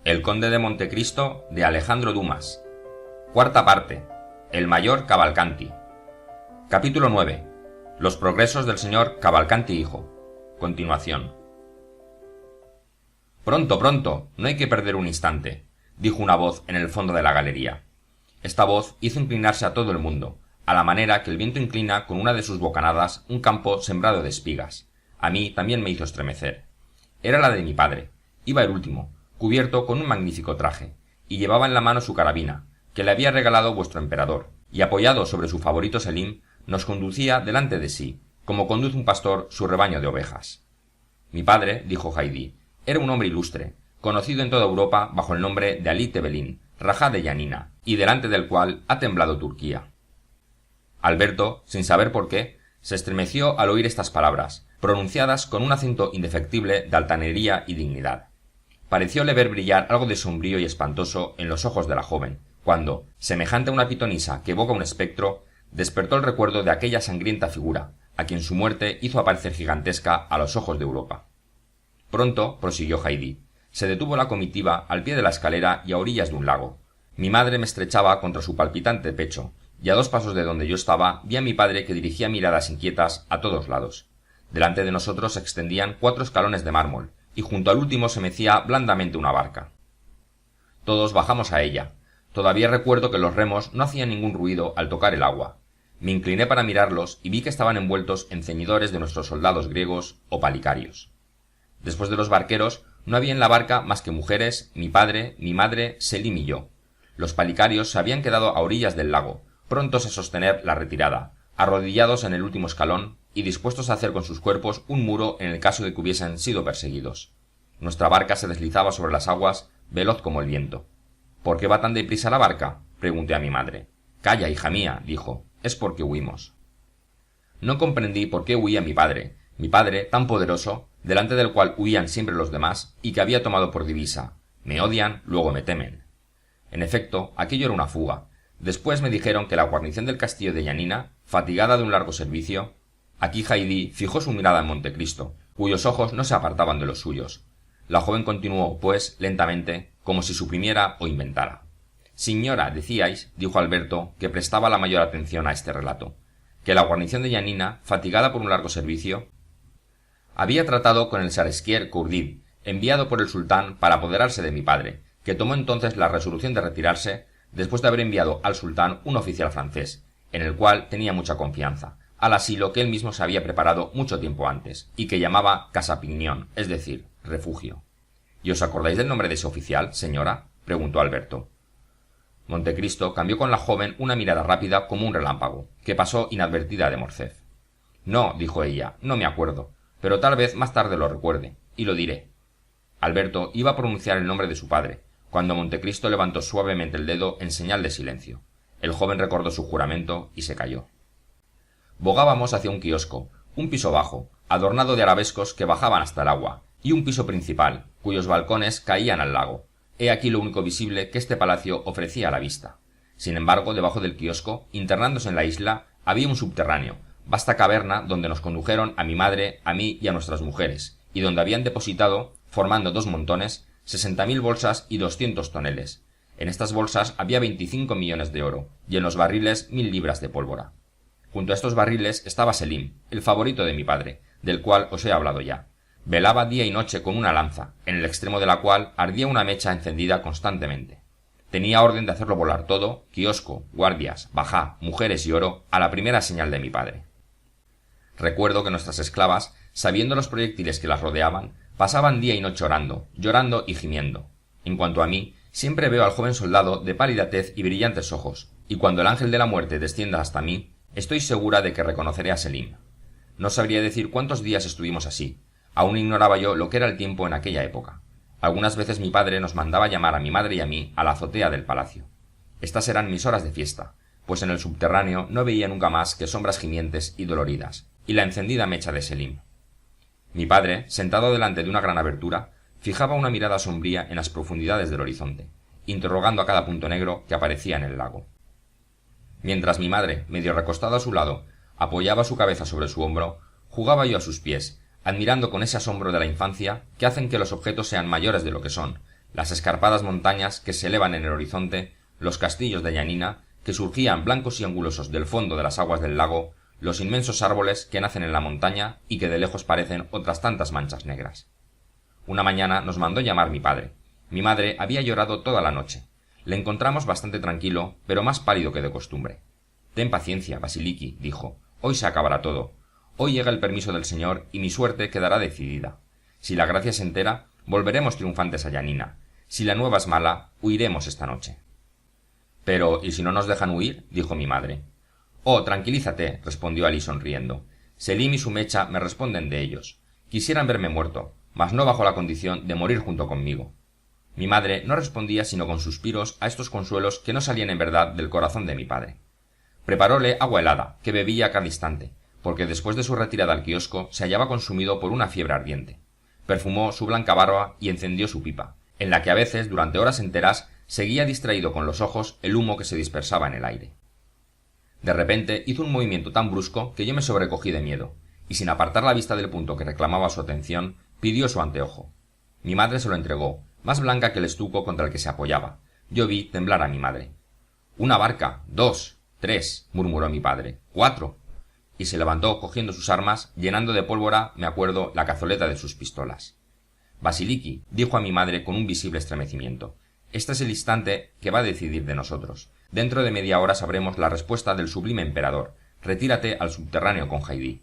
El conde de Montecristo de Alejandro Dumas. Cuarta parte. El mayor Cavalcanti. Capítulo 9. Los progresos del señor Cavalcanti hijo. Continuación. Pronto, pronto, no hay que perder un instante, dijo una voz en el fondo de la galería. Esta voz hizo inclinarse a todo el mundo, a la manera que el viento inclina con una de sus bocanadas un campo sembrado de espigas. A mí también me hizo estremecer. Era la de mi padre. Iba el último, cubierto con un magnífico traje, y llevaba en la mano su carabina, que le había regalado vuestro emperador, y apoyado sobre su favorito Selim, nos conducía delante de sí, como conduce un pastor su rebaño de ovejas. Mi padre, dijo Haydí, era un hombre ilustre, conocido en toda Europa bajo el nombre de Ali Tebelin, Rajá de Yanina, y delante del cual ha temblado Turquía. Alberto, sin saber por qué, se estremeció al oír estas palabras, pronunciadas con un acento indefectible de altanería y dignidad. Parecióle ver brillar algo de sombrío y espantoso en los ojos de la joven, cuando, semejante a una pitonisa que evoca un espectro, despertó el recuerdo de aquella sangrienta figura, a quien su muerte hizo aparecer gigantesca a los ojos de Europa. Pronto, prosiguió Haydí, se detuvo la comitiva al pie de la escalera y a orillas de un lago. Mi madre me estrechaba contra su palpitante pecho, y a 2 pasos de donde yo estaba vi a mi padre que dirigía miradas inquietas a todos lados. Delante de nosotros se extendían 4 escalones de mármol, y junto al último se mecía blandamente una barca. Todos bajamos a ella. Todavía recuerdo que los remos no hacían ningún ruido al tocar el agua. Me incliné para mirarlos y vi que estaban envueltos en ceñidores de nuestros soldados griegos o palicarios. Después de los barqueros, no había en la barca más que mujeres, mi padre, mi madre, Selim y yo. Los palicarios se habían quedado a orillas del lago, prontos a sostener la retirada, arrodillados en el último escalón y dispuestos a hacer con sus cuerpos un muro en el caso de que hubiesen sido perseguidos. Nuestra barca se deslizaba sobre las aguas, veloz como el viento. ¿Por qué va tan deprisa la barca?, pregunté a mi madre. Calla, hija mía, dijo, es porque huimos. No comprendí por qué huía mi padre, tan poderoso, delante del cual huían siempre los demás, y que había tomado por divisa: me odian, luego me temen. En efecto, aquello era una fuga. Después me dijeron que la guarnición del castillo de Yanina, fatigada de un largo servicio. Aquí Haydí fijó su mirada en Montecristo, cuyos ojos no se apartaban de los suyos. La joven continuó, pues, lentamente, como si suprimiera o inventara. Señora, decíais, dijo Alberto, que prestaba la mayor atención a este relato, que la guarnición de Yanina, fatigada por un largo servicio, había tratado con el Saresquier Kurdid, enviado por el sultán para apoderarse de mi padre, que tomó entonces la resolución de retirarse, después de haber enviado al sultán un oficial francés, en el cual tenía mucha confianza, al asilo que él mismo se había preparado mucho tiempo antes, y que llamaba Casa Pignon, es decir, refugio. ¿Y os acordáis del nombre de ese oficial, señora?, preguntó Alberto. Montecristo cambió con la joven una mirada rápida como un relámpago, que pasó inadvertida de Morcerf. No, dijo ella, no me acuerdo, pero tal vez más tarde lo recuerde, y lo diré. Alberto iba a pronunciar el nombre de su padre, cuando Montecristo levantó suavemente el dedo en señal de silencio. El joven recordó su juramento y se calló. Bogábamos hacia un kiosco, un piso bajo, adornado de arabescos que bajaban hasta el agua, y un piso principal, cuyos balcones caían al lago. He aquí lo único visible que este palacio ofrecía a la vista. Sin embargo, debajo del kiosco, internándose en la isla, había un subterráneo, vasta caverna donde nos condujeron a mi madre, a mí y a nuestras mujeres, y donde habían depositado, formando 2 montones, 60.000 bolsas y 200 toneles. En estas bolsas había 25 millones de oro, y en los barriles 1000 libras de pólvora. Junto a estos barriles estaba Selim, el favorito de mi padre, del cual os he hablado ya. Velaba día y noche con una lanza, en el extremo de la cual ardía una mecha encendida constantemente. Tenía orden de hacerlo volar todo, kiosco, guardias, bajá, mujeres y oro, a la primera señal de mi padre. Recuerdo que nuestras esclavas, sabiendo los proyectiles que las rodeaban, pasaban día y noche orando, llorando y gimiendo. En cuanto a mí, siempre veo al joven soldado de pálida tez y brillantes ojos, y cuando el ángel de la muerte descienda hasta mí, estoy segura de que reconoceré a Selim. No sabría decir cuántos días estuvimos así. Aún ignoraba yo lo que era el tiempo en aquella época. Algunas veces mi padre nos mandaba llamar a mi madre y a mí a la azotea del palacio. Estas eran mis horas de fiesta, pues en el subterráneo no veía nunca más que sombras gimientes y doloridas, y la encendida mecha de Selim. Mi padre, sentado delante de una gran abertura, fijaba una mirada sombría en las profundidades del horizonte, interrogando a cada punto negro que aparecía en el lago. Mientras mi madre, medio recostada a su lado, apoyaba su cabeza sobre su hombro, jugaba yo a sus pies, admirando con ese asombro de la infancia que hacen que los objetos sean mayores de lo que son, las escarpadas montañas que se elevan en el horizonte, los castillos de Yanina, que surgían blancos y angulosos del fondo de las aguas del lago, los inmensos árboles que nacen en la montaña y que de lejos parecen otras tantas manchas negras. Una mañana nos mandó llamar mi padre. Mi madre había llorado toda la noche. Le encontramos bastante tranquilo, pero más pálido que de costumbre. «Ten paciencia, Vasiliki», dijo. «Hoy se acabará todo. Hoy llega el permiso del Señor y mi suerte quedará decidida. Si la gracia se entera, volveremos triunfantes a Yanina. Si la nueva es mala, huiremos esta noche». «Pero, ¿y si no nos dejan huir?», dijo mi madre. «Oh, tranquilízate», respondió Alí sonriendo. «Selim y su mecha me responden de ellos. Quisieran verme muerto, mas no bajo la condición de morir junto conmigo». Mi madre no respondía sino con suspiros a estos consuelos que no salían en verdad del corazón de mi padre. Preparóle agua helada, que bebía a cada instante, porque después de su retirada al kiosco se hallaba consumido por una fiebre ardiente. Perfumó su blanca barba y encendió su pipa, en la que a veces, durante horas enteras, seguía distraído con los ojos el humo que se dispersaba en el aire. De repente hizo un movimiento tan brusco que yo me sobrecogí de miedo, y sin apartar la vista del punto que reclamaba su atención, pidió su anteojo. Mi madre se lo entregó, más blanca que el estuco contra el que se apoyaba. Yo vi temblar a mi madre. «Una barca, 2, 3», murmuró mi padre, «4». Y se levantó cogiendo sus armas, llenando de pólvora, me acuerdo, la cazoleta de sus pistolas. «Vasiliki», dijo a mi madre con un visible estremecimiento, «este es el instante que va a decidir de nosotros. Dentro de media hora sabremos la respuesta del sublime emperador. Retírate al subterráneo con Haydí».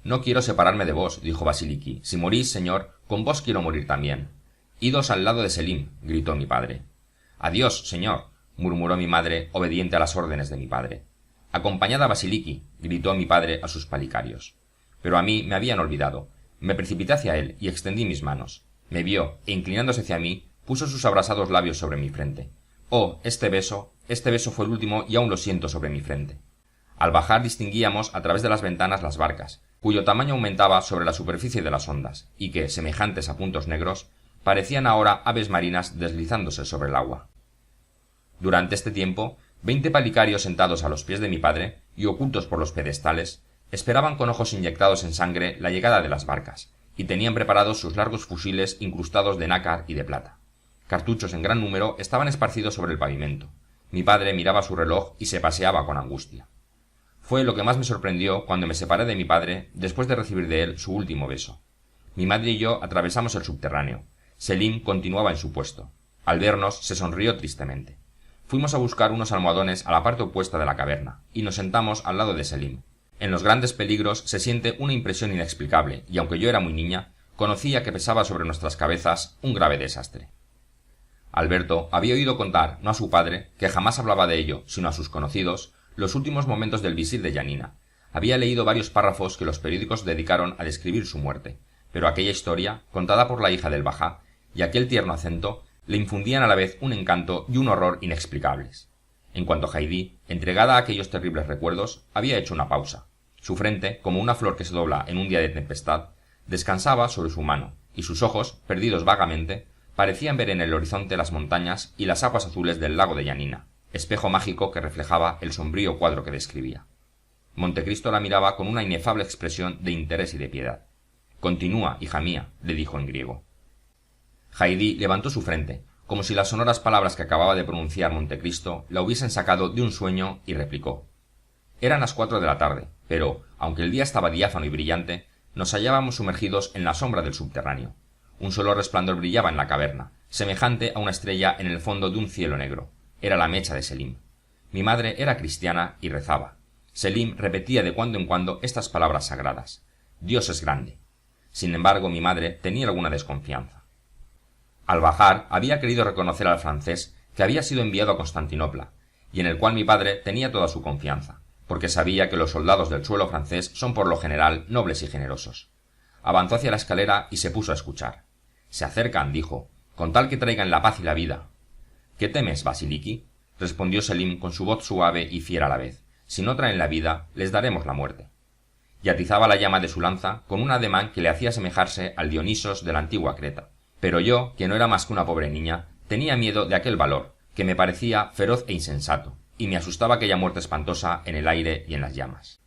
«No quiero separarme de vos», dijo Vasiliki. «Si morís, señor, con vos quiero morir también». «Idos al lado de Selim», gritó mi padre. «Adiós, señor», murmuró mi madre, obediente a las órdenes de mi padre. «Acompañad a Vasiliki», gritó mi padre a sus palicarios. Pero a mí me habían olvidado. Me precipité hacia él y extendí mis manos. Me vio, e inclinándose hacia mí, puso sus abrasados labios sobre mi frente. Oh, este beso fue el último y aún lo siento sobre mi frente. Al bajar distinguíamos a través de las ventanas las barcas, cuyo tamaño aumentaba sobre la superficie de las ondas, y que, semejantes a puntos negros, parecían ahora aves marinas deslizándose sobre el agua. Durante este tiempo, 20 palicarios sentados a los pies de mi padre y ocultos por los pedestales esperaban con ojos inyectados en sangre la llegada de las barcas, y tenían preparados sus largos fusiles incrustados de nácar y de plata. Cartuchos en gran número estaban esparcidos sobre el pavimento. Mi padre miraba su reloj y se paseaba con angustia. Fue lo que más me sorprendió cuando me separé de mi padre después de recibir de él su último beso. Mi madre y yo atravesamos el subterráneo. Selim continuaba en su puesto. Al vernos se sonrió tristemente. Fuimos a buscar unos almohadones a la parte opuesta de la caverna, y nos sentamos al lado de Selim. En los grandes peligros se siente una impresión inexplicable, y aunque yo era muy niña, conocía que pesaba sobre nuestras cabezas un grave desastre. Alberto había oído contar, no a su padre, que jamás hablaba de ello, sino a sus conocidos, los últimos momentos del visir de Yanina. Había leído varios párrafos que los periódicos dedicaron a describir su muerte, pero aquella historia, contada por la hija del bajá, y aquel tierno acento, le infundían a la vez un encanto y un horror inexplicables. En cuanto a Haydí, entregada a aquellos terribles recuerdos, había hecho una pausa. Su frente, como una flor que se dobla en un día de tempestad, descansaba sobre su mano, y sus ojos, perdidos vagamente, parecían ver en el horizonte las montañas y las aguas azules del lago de Yanina, espejo mágico que reflejaba el sombrío cuadro que describía. Montecristo la miraba con una inefable expresión de interés y de piedad. «Continúa, hija mía», le dijo en griego. Haydí levantó su frente, como si las sonoras palabras que acababa de pronunciar Montecristo la hubiesen sacado de un sueño, y replicó. Eran las 4 de la tarde, pero, aunque el día estaba diáfano y brillante, nos hallábamos sumergidos en la sombra del subterráneo. Un solo resplandor brillaba en la caverna, semejante a una estrella en el fondo de un cielo negro. Era la mecha de Selim. Mi madre era cristiana y rezaba. Selim repetía de cuando en cuando estas palabras sagradas. «Dios es grande». Sin embargo, mi madre tenía alguna desconfianza. Al bajar, había querido reconocer al francés que había sido enviado a Constantinopla, y en el cual mi padre tenía toda su confianza, porque sabía que los soldados del suelo francés son por lo general nobles y generosos. Avanzó hacia la escalera y se puso a escuchar. «Se acercan», dijo, «con tal que traigan la paz y la vida». «¿Qué temes, Vasiliki?», respondió Selim con su voz suave y fiera a la vez. «Si no traen la vida, les daremos la muerte». Y atizaba la llama de su lanza con un ademán que le hacía asemejarse al Dionisos de la antigua Creta. Pero yo, que no era más que una pobre niña, tenía miedo de aquel valor, que me parecía feroz e insensato, y me asustaba aquella muerte espantosa en el aire y en las llamas.